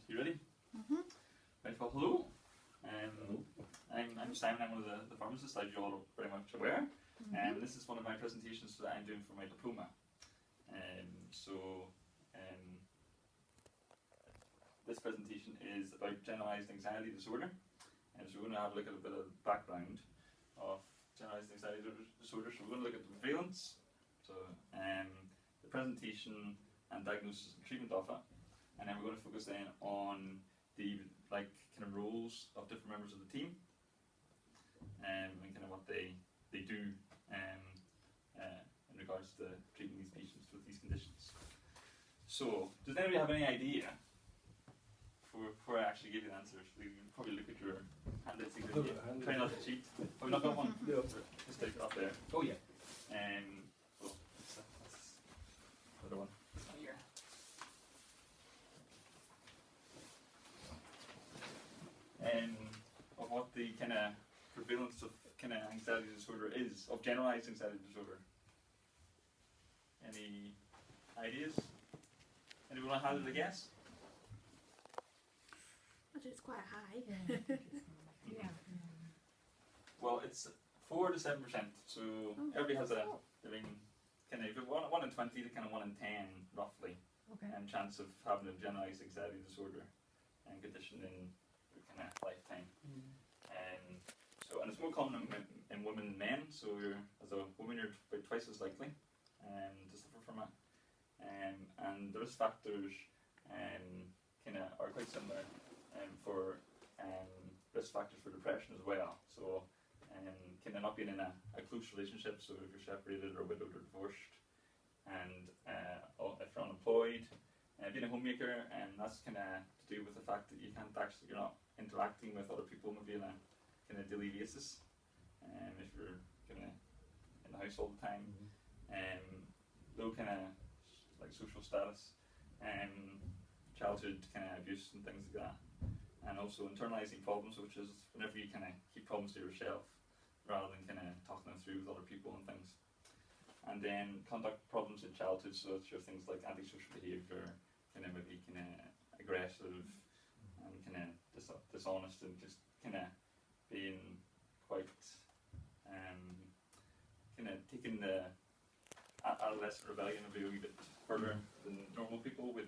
You ready? Mm-hmm. Right, well, hello. I'm Simon. I'm one of the pharmacists, as you all are very much aware. And this is one of my presentations that I'm doing for my diploma. This presentation is about generalized anxiety disorder. And so we're going to have a look at a bit of background of generalized anxiety disorder. So we're going to look at the prevalence, so the presentation and diagnosis and treatment of it. And then we're going to focus then on the kind of roles of different members of the team, and kind of what they do in regards to treating these patients with these conditions. So, does anybody have any idea, before I actually give you the answers, you can probably look at your handouts and try not to cheat. Have we not got one? No. Just take it up there. Oh yeah. Well, that's another one. This one here. Of what the kind of prevalence of kind of anxiety disorder is, of generalized anxiety disorder. Any ideas? Anyone want to hazard a guess? I think it's quite high. Yeah. Well, it's 4 to 7%. So everybody has a, kind of 1 in 20 to kind of 1 in 10 roughly, Okay. chance of having a generalized anxiety disorder and condition in your kind of lifetime. And it's more common in women than men. So as a woman, you're about twice as likely to suffer from it. And the risk factors kind of are quite similar for risk factors for depression as well. So kind of not being in a close relationship. So if you're separated or widowed or divorced, and if you're unemployed, being a homemaker, and that's kind of to do with the fact that you're not interacting with other people maybe on a kind of daily basis. If you're kind of in the house all the time, low kind of like social status, childhood kind of abuse and things like that, and also internalizing problems, which is whenever you kind of keep problems to yourself rather than kind of talking them through with other people and things. And then conduct problems in childhood, so it's your things like antisocial behaviour, kind of maybe kind of aggressive and kind of dishonest, and just kind of being quite kind of taking the adolescent rebellion a wee bit further than normal people would.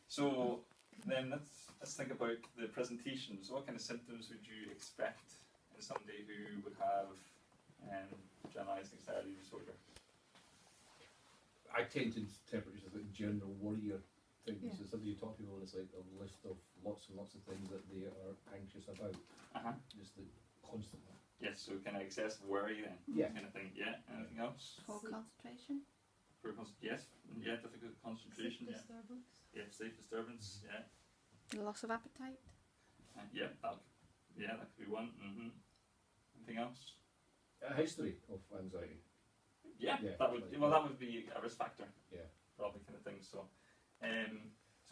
So then let's think about the presentation. So what kind of symptoms would you expect in somebody who would have generalized anxiety disorder? I tend to interpret it as like general worrier things. Yeah. So somebody you talk to people and it's like a list of lots and lots of things that they are anxious about. Just like constantly. Yes, so kind of excessive worry then. Yeah. Kind of thing. Yeah. Anything else? Poor concentration. Yes. Yeah. Difficult concentration. Yeah. Disturbance. Yeah. Sleep disturbance. Yeah. Loss of appetite. Yeah. That could be one. Anything else? A history of anxiety. Yeah. Yeah, That would be a risk factor. Yeah. Probably kind of thing. So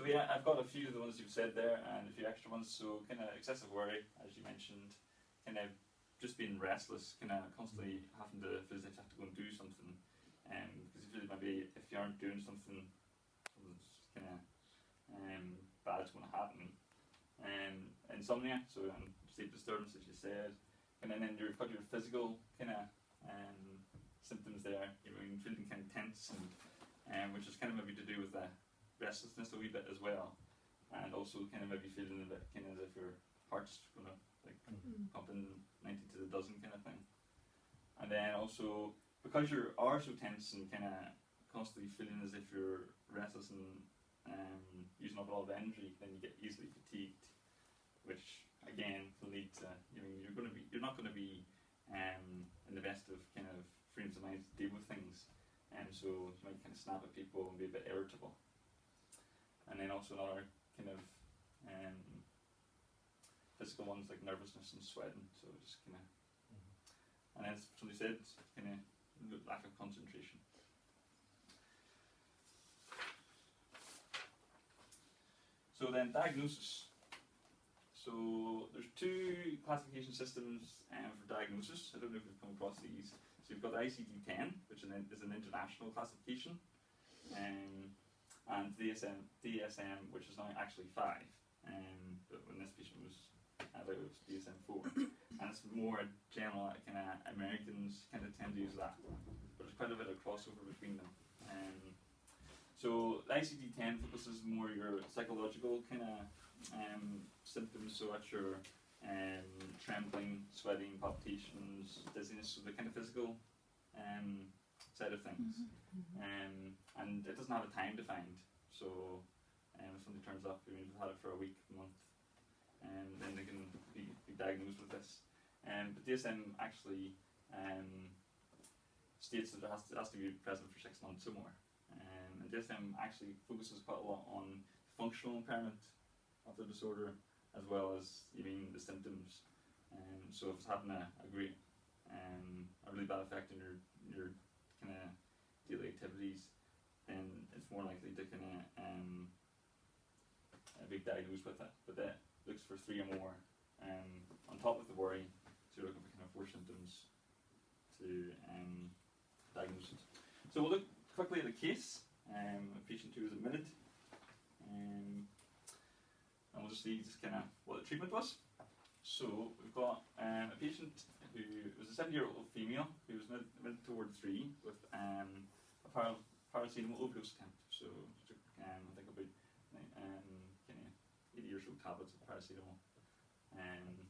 yeah, I've got a few of the ones you've said there, and a few extra ones. So kind of excessive worry, as you mentioned, kind of just being restless, kind of constantly having to feel as if you have to go and do something, because you feel maybe if you aren't doing something, something's kind of bad's going to happen. Insomnia, so sleep disturbance, as you said, and then you've got your physical kind of symptoms there. You're feeling kind of tense, and which is kind of maybe to do with the restlessness a wee bit as well, and also kind of maybe feeling a bit kind of as if your heart's going to like pumping 90 to the dozen kind of thing. And then also because you are so tense and kind of constantly feeling as if you're restless and using up a lot of energy, then you get easily fatigued, which again can lead to you're not going to be in the best of kind of frames of mind to deal with things, and so you might kind of snap at people and be a bit irritable. And then also another kind of physical ones like nervousness and sweating, so just kind of, and then somebody said kind of lack of concentration. So then diagnosis. So there's 2 classification systems for diagnosis. I don't know if you've come across these. So you've got the ICD-10, which is an international classification, and DSM, which is now actually 5. But when this patient was it was DSM-4, and it's more general. Kind of Americans kind of tend to use that, but there's quite a bit of crossover between them. So the ICD-10 focuses more your psychological kind of symptoms, so that's your trembling, sweating, palpitations, dizziness, so the kind of physical side of things. And it doesn't have a time defined, so if somebody turns up, they've had it for a week, month, then they can be diagnosed with this. But DSM actually states that it has to be present for 6 months or more. And DSM actually focuses quite a lot on functional impairment of the disorder, as well as the symptoms. So if it's having a really bad effect on your kind of daily activities, then it's more likely to kind of be diagnosed with it. But that looks for 3 or more on top of the worry, so you're looking for kind of 4 symptoms to diagnose it. So we'll look quickly at the case. Patient 2 was admitted, and we'll just see kind of what the treatment was. So we've got a patient who was a 7-year-old female who was mid toward 3 with a paracetamol overdose attempt. So I think about kind of 80 or so tablets of paracetamol, and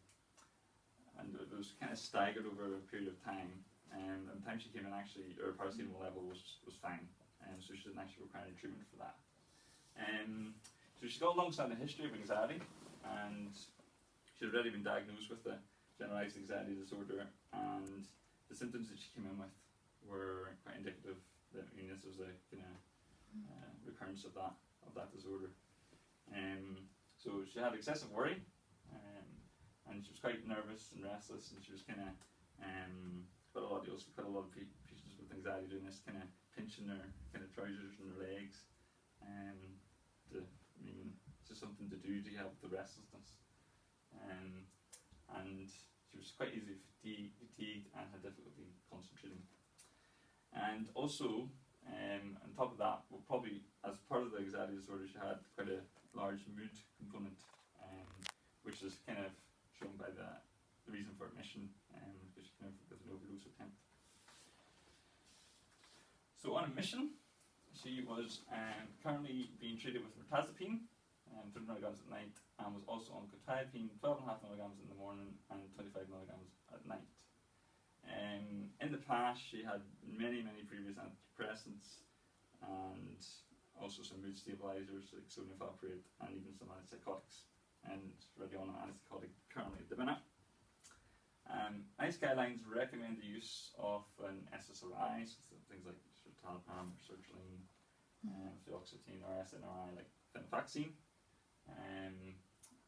it was kind of staggered over a period of time. And by the time she came in, actually her paracetamol level was fine. So she didn't actually require any treatment for that. So she's got a long-standing history of anxiety, and she'd already been diagnosed with the generalized anxiety disorder, and the symptoms that she came in with were quite indicative that this was a kind of recurrence of that disorder. So she had excessive worry, and she was quite nervous and restless, and she was kind of quite a lot of patients with anxiety doing this, kind of pinching their kind of trousers and their legs, it's just something to do to help the restlessness, and she was quite easily fatigued and had difficulty concentrating. And also, on top of that, well, probably as part of the anxiety disorder, she had quite a large mood component, which is kind of shown by the reason for admission, because she came in with an overdose attempt. So on admission, she was currently being treated with mirtazapine, 30 milligrams at night, and was also on quetiapine, 12.5 milligrams in the morning and 25 milligrams at night. In the past, she had many previous antidepressants, and also some mood stabilizers like sodium valproate, and even some antipsychotics, and already on an antipsychotic currently at the minute. NICE guidelines recommend the use of an SSRI, so things like citalopram or sertraline, fluoxetine or SNRI like venlafaxine,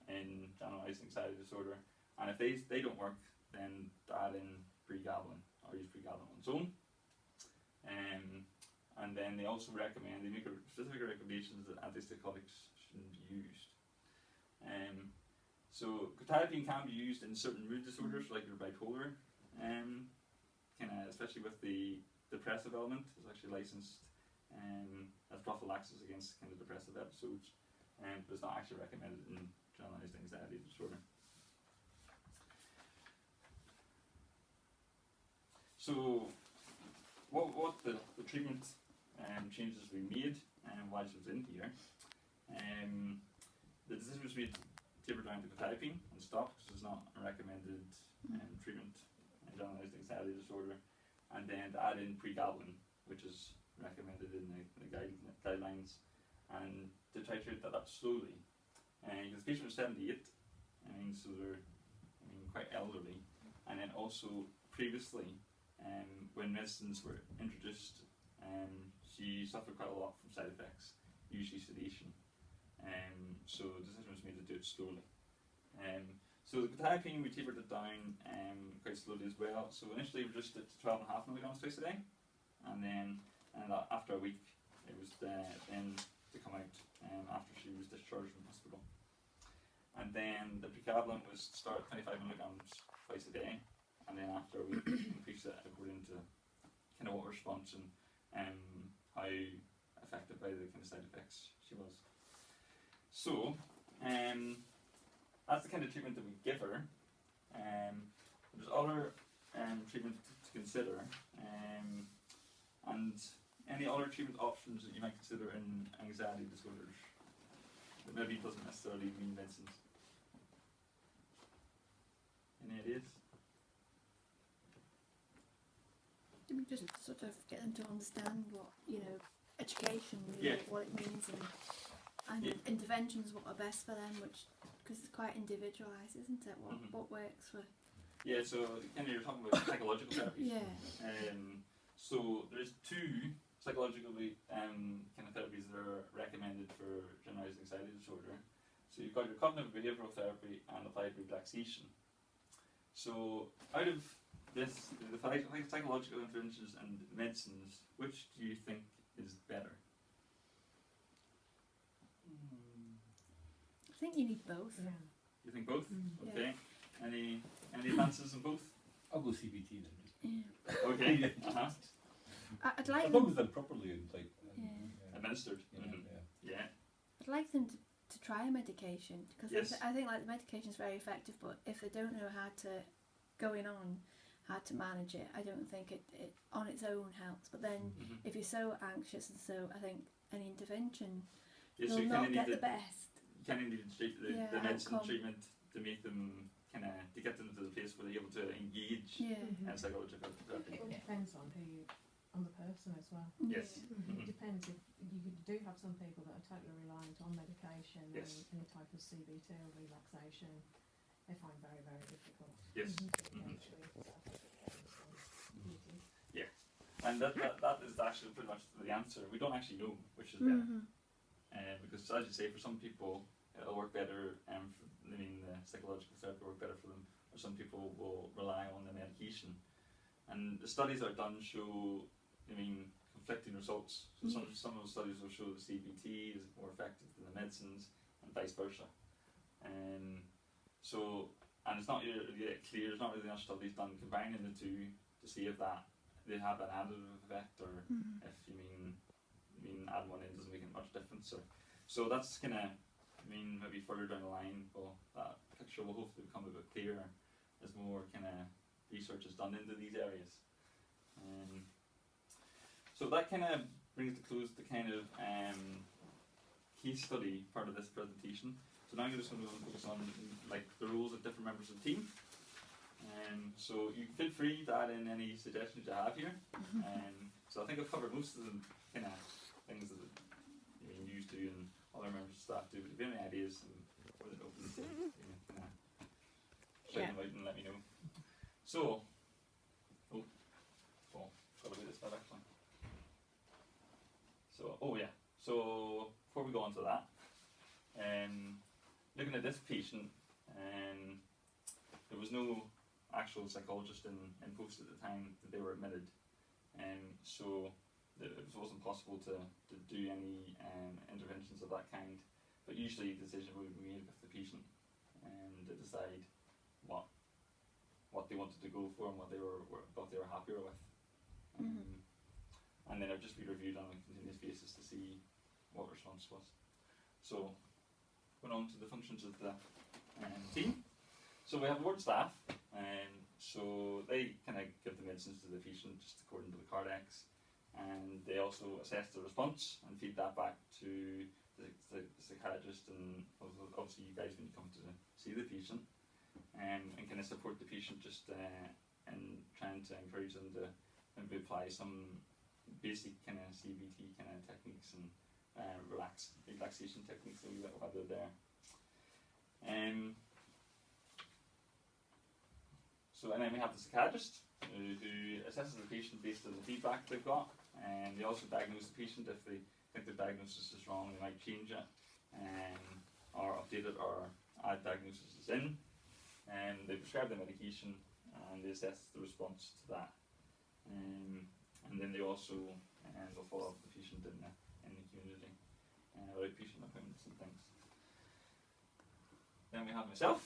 in generalized anxiety disorder. And if they don't work, then add in pregabalin or use pregabalin on its own. And then they also recommend, they make specific recommendations that antipsychotics shouldn't be used. So quetiapine can be used in certain mood disorders like your bipolar, especially with the depressive element. It's actually licensed as prophylaxis against kind of depressive episodes, but it's not actually recommended in generalized anxiety disorder. So what the treatment changes we made while she was in here, the decision was made to taper down to quetiapine and stop because it's not a recommended treatment in generalized anxiety disorder, and then to add in pregabalin, which is recommended in the guidelines, and to titrate that up slowly. Because the patient was 78, so they're quite elderly, and then also previously, when medicines were introduced, she suffered quite a lot from side effects, usually sedation. So the decision was made to do it slowly. So the quetiapine, we tapered it down quite slowly as well. So initially we reduced it to 12.5 milligrams twice a day, and then after a week it was then to come out after she was discharged from hospital. And then the pregabalin was to start at 25 milligrams twice a day, and then after a week increase it according to kind of what response and how effective by the kind of side effects she was. So, that's the kind of treatment that we give her. There's other treatment to consider, and any other treatment options that you might consider in anxiety disorders that maybe doesn't necessarily mean medicines. Any ideas? Just sort of get them to understand what, education, Yeah. what it means, and Yeah. interventions what are best for them, because it's quite individualised, isn't it? Mhm. What works for? Yeah, so kind of you're talking about psychological therapies. Yeah. So there's two psychologically kind of therapies that are recommended for generalized anxiety disorder. So you've got your cognitive behavioural therapy and applied relaxation. So out of this, the psychological interventions and medicines, which do you think is better? I think you need both. Yeah. You think both? Mm. Okay. Any advances in both? I'll go CBT then. Yeah. Okay. Uh-huh. I'd like As long them. as they're properly Administered. yeah, Mhm. yeah. Yeah. I'd like them to try a medication, because Yes. I think like the medication is very effective, but if they don't know how to how to manage it, I don't think it on its own helps. But then Mhm. if you're so anxious, and so I think any intervention Yeah, so will you not kind of get need the best. you kind of need the Yeah, medicine outcome. treatment to make them to get them to the place where they're able to engage Yeah. in psychological therapy. It all depends on on the person as well. Yes. Yeah. It depends if you do have some people that are totally reliant on medication Yes. and any type of CBT or relaxation. They find very, very difficult. Yes. To Mhm. engage with. And that is actually pretty much the answer. We don't actually know which is better. Mhm. Because as you say, for some people it'll work better, the psychological therapy will work better for them, or some people will rely on the medication. And the studies that are done show, conflicting results. So some of the studies will show the CBT is more effective than the medicines, and vice versa. And it's not really clear. There's not really enough studies done combining the two to see if they have an additive effect, or Mhm. if adding one in doesn't make much difference. So that's kind of, maybe further down the line, that picture will hopefully become a bit clearer as more kind of research is done into these areas. So that kind of brings to close the kind of case study part of this presentation. So now I'm just going to focus on the roles of different members of the team. So you feel free to add in any suggestions you have here. So I think I've covered most of the kind of things that you used to and other members of staff do. But if you have any ideas, I'm more than open to shout them out and let me know. So, got to do this bit actually. So before we go on to that, looking at this patient, there was no actual psychologist in post at the time that they were admitted, so it wasn't possible to do any interventions of that kind. But usually a decision would be made with the patient to decide what they wanted to go for and what they were happier with. And then it would just be reviewed on a continuous basis to see what response was. So, going on to the functions of the team. So we have the ward staff, so they kind of give the medicines to the patient just according to the Cardex, and they also assess the response and feed that back to the psychiatrist and obviously you guys when you come to see the patient, and kind of support the patient just in trying to encourage them to maybe apply some basic kind of CBT kind of techniques and relaxation techniques that we have there. So and then we have the psychiatrist who assesses the patient based on the feedback they've got, and they also diagnose the patient if they think their diagnosis is wrong. They might change it or update it or add diagnoses in, and they prescribe the medication and they assess the response to that, and then they also will follow up the patient in the community with patient appointments and things. Then we have myself.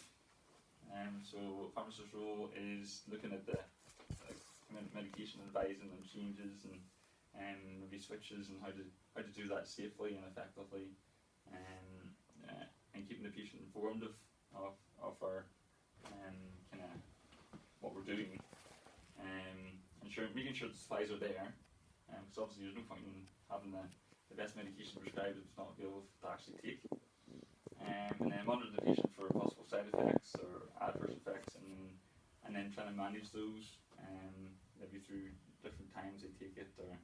So pharmacist's role is looking at the medication, advising on changes and maybe switches and how to do that safely and effectively, and keeping the patient informed of our kind of what we're doing, making sure the supplies are there, because obviously there's no point in having the best medication prescribed if it's not available to actually take, and then monitor the patient for possible side effects or adverse effects, and then trying to manage those, maybe through different times they take it, or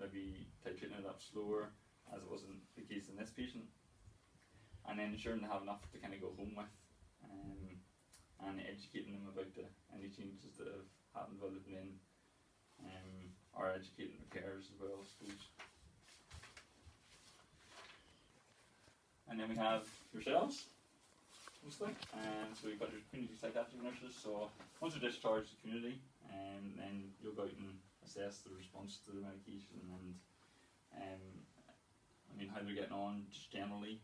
maybe titrating it up slower, as it wasn't the case in this patient, and then ensuring they have enough to kind of go home with, and educating them about any changes that have happened while they've been in, or educating the carers as well, I suppose. And then we have yourselves, mostly, so we've got your community psychiatric nurses. So once you're discharged to the community, then you'll go out and assess the response to the medication, and I mean how they're getting on just generally,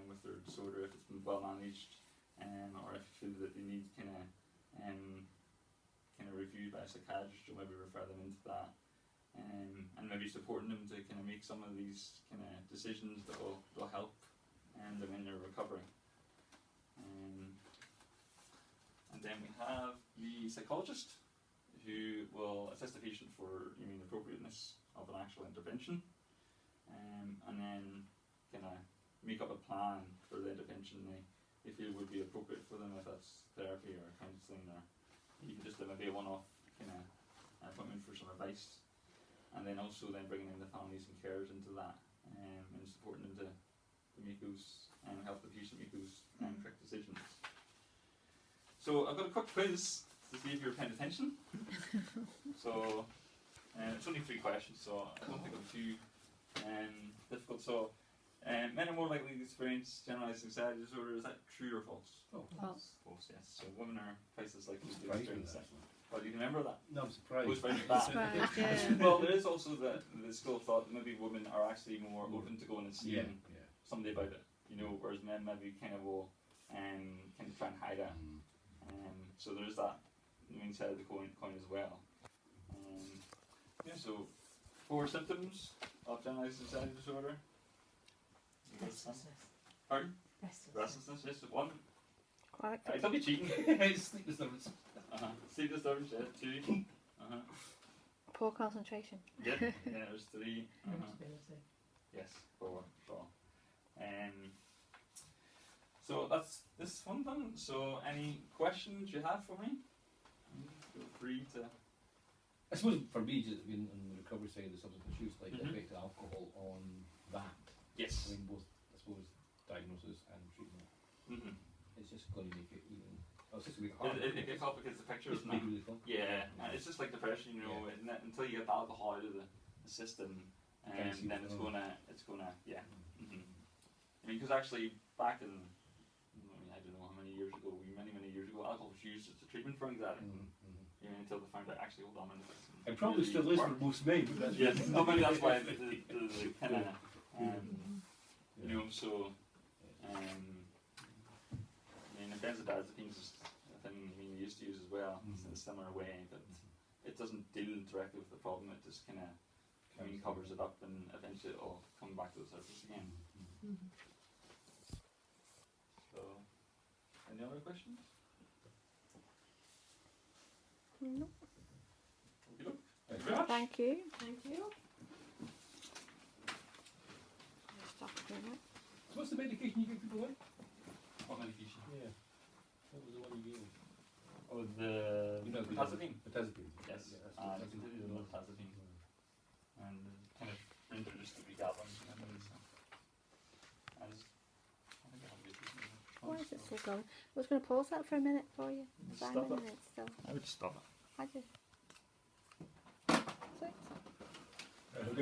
with their disorder, if it's been well managed, or if you feel that they need kind of reviewed by a psychiatrist, or maybe refer them into that, and maybe supporting them to kind of make some of these kind of decisions that will help them in their recovery. And then we have the psychologist, who will assess the patient for the appropriateness of an actual intervention, and then kind of make up a plan for the intervention they feel would be appropriate for them, if that's therapy or counselling, or even just maybe a one-off kind of appointment for some advice, and then also then bringing in the families and carers into that, and supporting them to make those and help the patient make those correct decisions. So I've got a quick quiz to see if you're paying attention. So it's only 3 questions, so I don't think it'll be too difficult. So men are more likely to experience generalized anxiety disorder. Is that true or false? Oh, False. False, yes. So women are twice as likely to surprising, experience that. actually. Oh, do you remember that? No, I'm surprised. Goes very back. Surprised, yeah. Well, there is also the school of thought that maybe women are actually more open to going and seeing somebody about it, whereas men maybe kind of will kind of try and hide it. So there's that main side of the coin as well. So 4 symptoms of generalized anxiety disorder. Restlessness. Pardon? Restlessness. Restlessness, yes, 1. Quite. Don't be cheating. Sleep disturbance. Sleep disturbance, yeah, 2. Poor concentration. Yeah, there's 3. Irritability. Yes, 4. So that's this one done. So any questions you have for me? Feel free to. I suppose for me, just in the recovery side of the substance misuse, like the Mhm. effect of alcohol on that. Yes. I mean, both, I suppose, diagnosis and treatment. Mm-hmm. It's just going to make it even. Oh, it's just going to make it harder. It complicates the picture, It's isn't it? really fun. Yeah, it's just like depression, isn't it? Until you get the alcohol out of the system, and see then what's it's gonna, yeah. Mm-hmm. I mean, because actually back in, I don't know how many years ago, many years ago, alcohol was used as a treatment for anxiety. Until they found out actually, hold on a minute. It probably still is for most men, but that's Yes, no, maybe that's why the kind of, so, I mean, benzodiazepines is a thing they used to use as well, in a similar way, but it doesn't deal directly with the problem, it just kind of covers it up, and eventually it'll come back to the surface again. So, any other questions? No. Okay, look. Thank Very much. Thank you. Thank you. Stop doing that. So what's the medication you give people with? What medication? Yeah. What was the one you gave? Oh, the Mirtazapine. Mirtazapine. Yes, Yeah, that's and Mirtazapine. the Mirtazapine. And kind of introduced the regathering and so. I think I have a good reason. Why is it still going? I was going to pause that for a minute for you. Stop 5 it. minutes still. I would stop it. I just. 6. Okay.